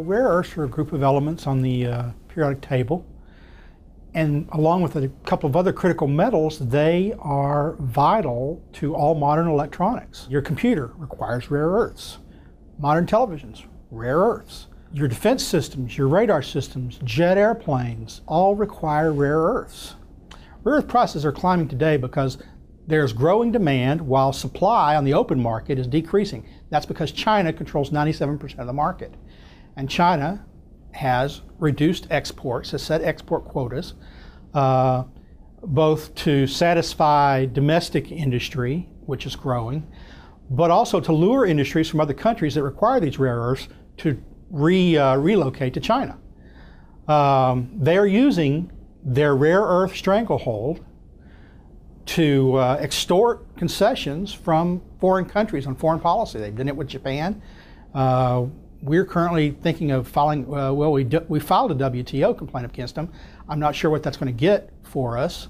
Well, rare earths are a group of elements on the periodic table, and along with a couple of other critical metals, they are vital to all modern electronics. Your computer requires rare earths. Modern televisions, rare earths. Your defense systems, your radar systems, jet airplanes, all require rare earths. Rare earth prices are climbing today because there's growing demand while supply on the open market is decreasing. That's because China controls 97% of the market. And China has reduced exports, has set export quotas, both to satisfy domestic industry, which is growing, but also to lure industries from other countries that require these rare earths to relocate to China. They are using their rare earth stranglehold to extort concessions from foreign countries on foreign policy. They've done it with Japan. We're currently thinking of filing, we filed a WTO complaint against them. I'm not sure what that's going to get for us,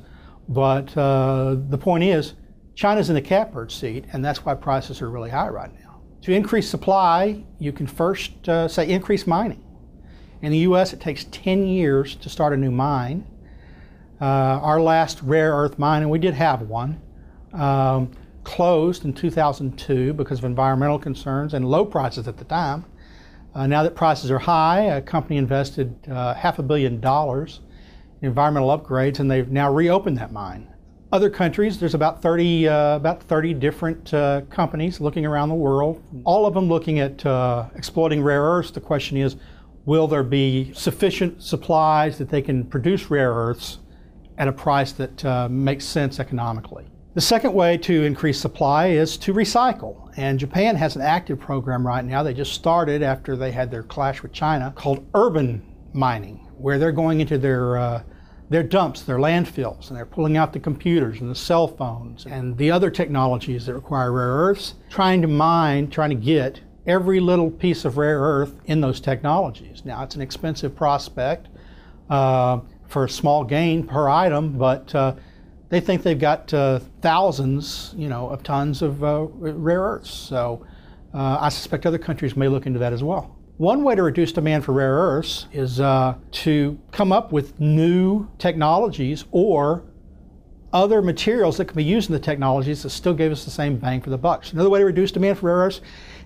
but the point is, China's in the catbird seat, and that's why prices are really high right now. To increase supply, you can first say increase mining. In the US, it takes 10 years to start a new mine. Our last rare earth mine, and we did have one, closed in 2002 because of environmental concerns and low prices at the time. Now that prices are high, a company invested $500 million in environmental upgrades, and they've now reopened that mine. Other countries, there's about 30 different companies looking around the world, all of them looking at exploiting rare earths. The question is, will there be sufficient supplies that they can produce rare earths at a price that makes sense economically? The second way to increase supply is to recycle, and Japan has an active program right now. They just started after they had their clash with China, called urban mining, where they're going into their dumps, their landfills, and they're pulling out the computers and the cell phones and the other technologies that require rare earths, trying to get every little piece of rare earth in those technologies. Now, it's an expensive prospect for a small gain per item, but they think they've got thousands, of tons of rare earths. So I suspect other countries may look into that as well. One way to reduce demand for rare earths is to come up with new technologies or other materials that can be used in the technologies that still give us the same bang for the buck. So another way to reduce demand for rare earths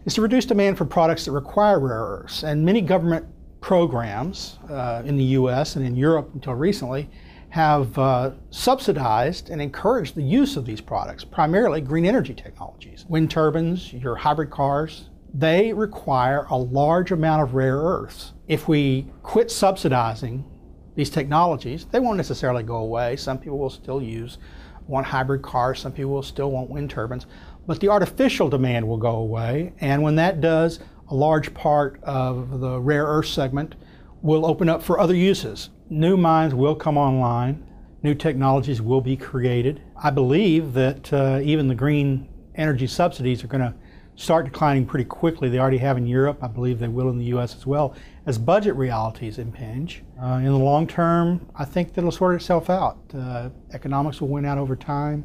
is to reduce demand for products that require rare earths. And many government programs in the US and in Europe until recently have subsidized and encouraged the use of these products, primarily green energy technologies. Wind turbines, your hybrid cars, they require a large amount of rare earths. If we quit subsidizing these technologies, they won't necessarily go away. Some people will still want hybrid cars, some people will still want wind turbines, but the artificial demand will go away, and when that does, a large part of the rare earth segment will open up for other uses. New mines will come online, new technologies will be created. I believe that even the green energy subsidies are going to start declining pretty quickly. They already have in Europe. I believe they will in the US as well, as budget realities impinge. In the long term, I think that'll sort itself out. Economics will win out over time,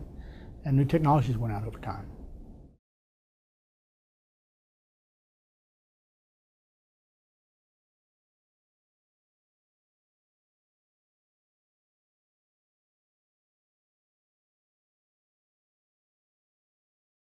and new technologies win out over time.